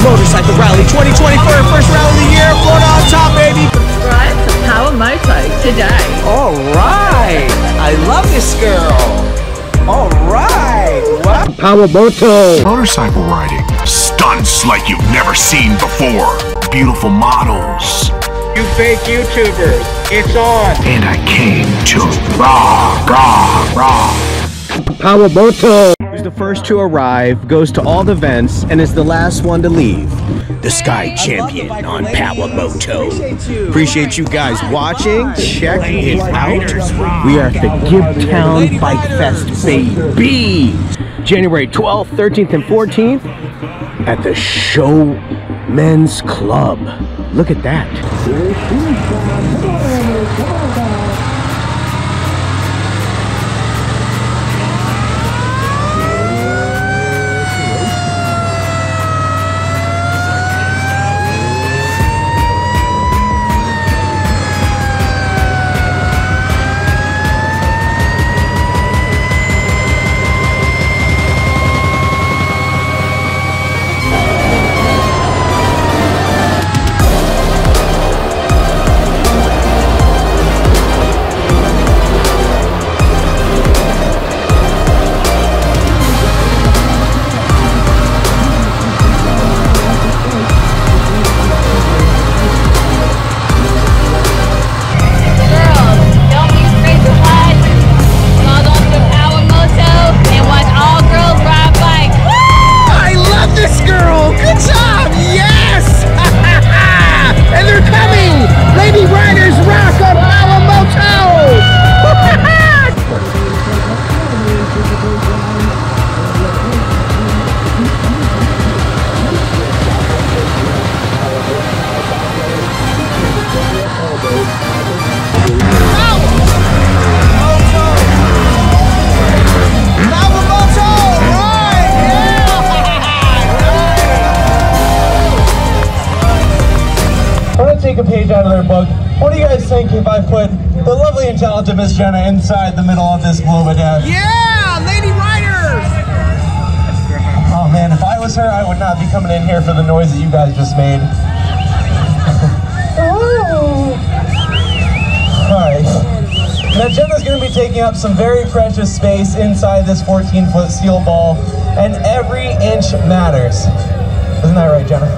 Motorcycle Rally 2024, first rally of the year, Florida on top, baby! Subscribe to Power Moto today. Alright! I love this girl! Alright! Wow! Power Moto! Motorcycle riding. Stunts like you've never seen before. Beautiful models. You fake YouTubers, it's on! And I came to rock. Power Moto! Who's the first to arrive, goes to all the events, and is the last one to leave. The Sky Champion on Power Moto. Appreciate you guys watching. Check it out. We are at the Gibtown Bike Fest, baby! January 12th, 13th, and 14th at the Showmen's Club. Look at that. Take a page out of their book. What do you guys think if I put the lovely and talented Miss Jenna inside the middle of this globe of death? Yeah! Lady Riders! Oh man, if I was her, I would not be coming in here for the noise that you guys just made. Alright. Now Jenna's going to be taking up some very precious space inside this 14-foot steel ball, and every inch matters. Isn't that right, Jenna?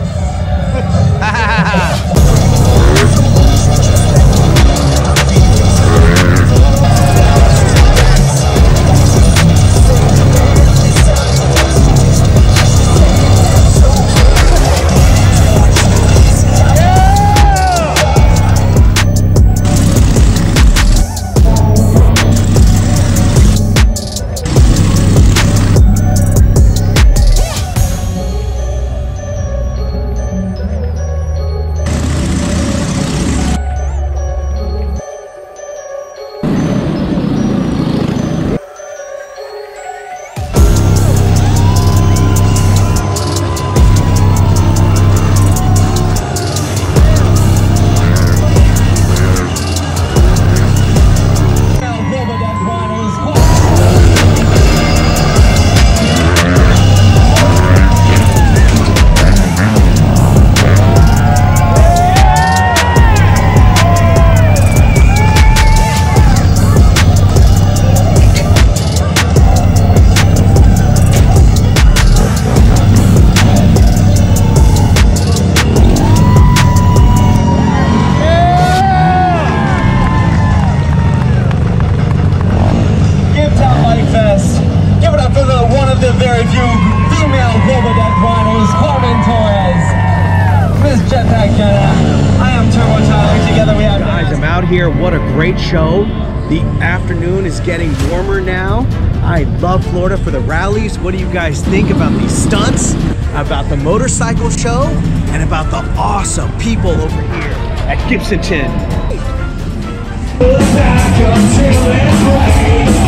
Here, what a great show. The afternoon is getting warmer now. I love Florida for the rallies. What do you guys think about these stunts, about the motorcycle show, and about the awesome people over here at Gibsonton?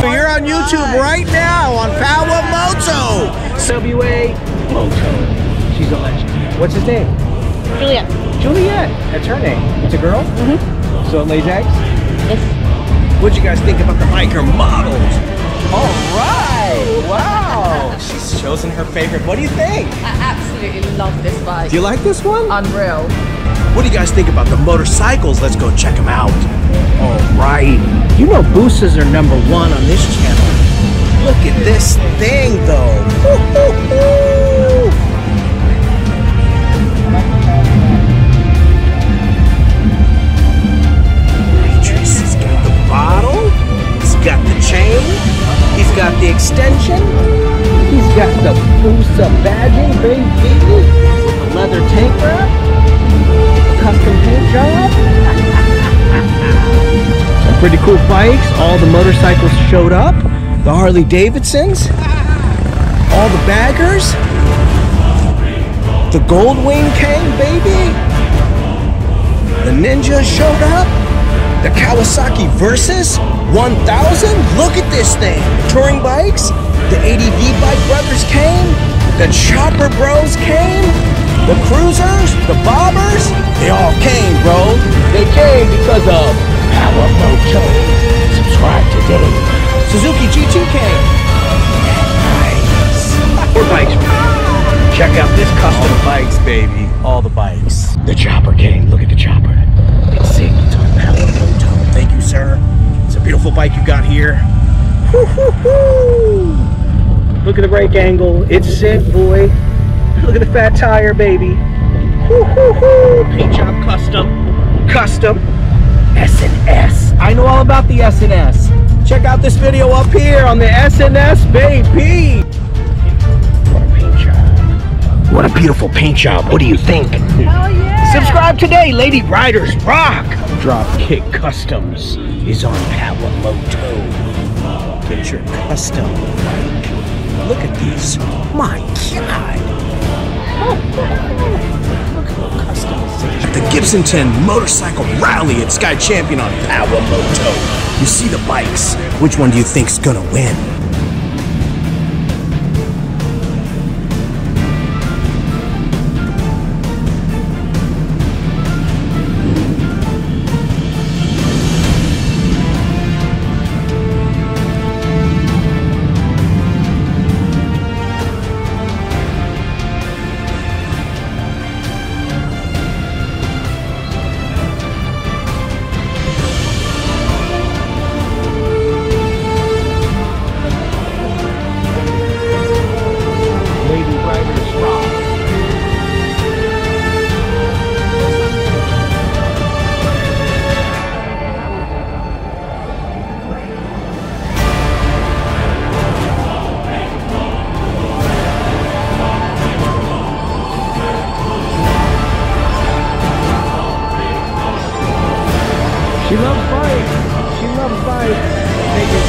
You're on YouTube right now on Power Moto. WA Moto. She's a legend. What's his name? Juliet. Juliet. That's her name. It's a girl? Mm-hmm. So it lays eggs? Yes. What'd you guys think about the biker models? All right. Wow. She showed Moto's and her favorite. What do you think? I absolutely love this bike. Do you like this one? Unreal. What do you guys think about the motorcycles? Let's go check them out. All right. You know boosters are number one on this channel. Look at this thing, though. Woo-hoo-hoo. He's got the bottle. He's got the chain. He's got the extension. He's got the booster badging, baby, with the leather tank wrap. Custom paint job. Some pretty cool bikes. All the motorcycles showed up. The Harley Davidsons. All the baggers. The Goldwing came, baby. The Ninja showed up. The Kawasaki Versys 1000. Look at this thing. Touring bikes. The ADV Bike Brothers came. The Chopper Bros came. The Cruisers, the Bobbers, they all came, bro. They came because of Power Moto. Subscribe today. Suzuki G2 came. Nice. More bikes. Check out this custom bikes, baby. All the bikes. The Chopper came. Look at the Chopper. It's sick. It's on Power Moto. Thank you, sir. It's a beautiful bike you got here. Woo-hoo-hoo. Look at the brake angle. It's sick, boy. Look at the fat tire, baby. Woo-hoo-hoo. Paint job custom S&S. I know all about the S&S. Check out this video up here on the S&S, baby. What a paint job. What a beautiful paint job. What do you think? Hell yeah! Subscribe today, Lady Riders Rock. Dropkick Customs is on Power Moto. Get your custom bike. Look at these. My God. At the Gibsonton Motorcycle Rally at Sky Champion on Power Moto. You see the bikes. Which one do you think's gonna win? She loves bikes. She loves bikes. Take it.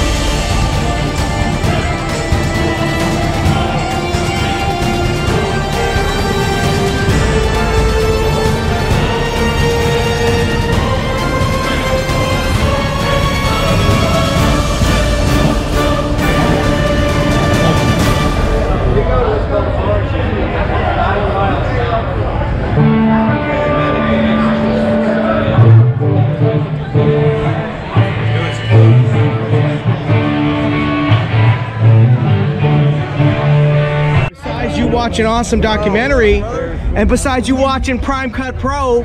Watch an awesome documentary, and besides you watching Prime Cut Pro,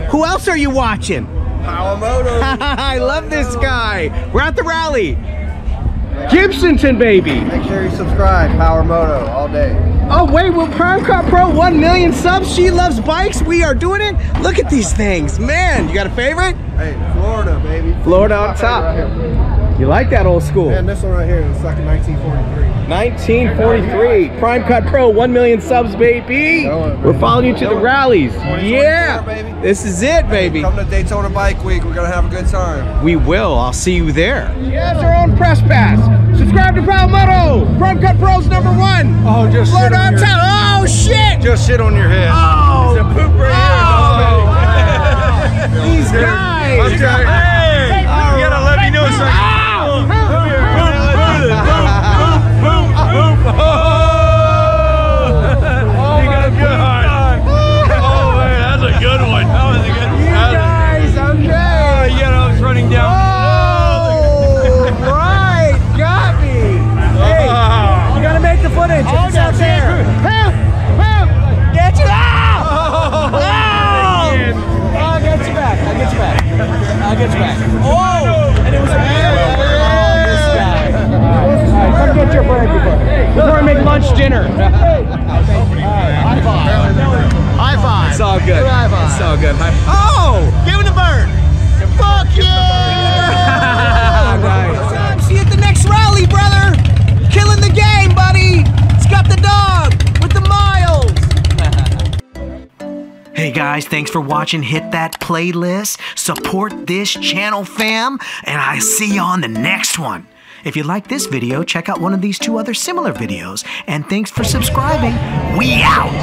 who else are you watching? Power Moto. I love this guy. We're at the rally. Gibsonton, baby. Make sure you subscribe. Power Moto all day. Oh wait, will Prime Cut Pro 1 million subs? She loves bikes. We are doing it. Look at these things, man. You got a favorite? Hey, Florida, baby. Florida on top. Right here. You like that old school? Man, this one right here is like a 1943. 1943. Prime Cut Pro, 1 million subs, baby. We're following you to the rallies. Yeah. Baby. This is it, baby. Come to Daytona Bike Week. We're going to have a good time. We will. I'll see you there. She has her own press pass. Subscribe to Power Moto. Prime Cut Pro's #1. Oh, just Florida on top. Oh, shit. Just shit on your head. Oh. It's a poop right here. These guys. I'm trying. Hey. You got to let me know something. Right, got me. Hey, you gotta make the footage. Oh, that's it. lunch, dinner. High five. High five. It's all good. High five. It's all good. Oh, give him the bird. Fuck yeah! Nice. See you at the next rally, brother. Killing the game, buddy. It's got the dog with the miles. Hey guys, thanks for watching. Hit that playlist. Support this channel, fam. And I see you on the next one. If you like this video, check out one of these 2 other similar videos. And thanks for subscribing. We out.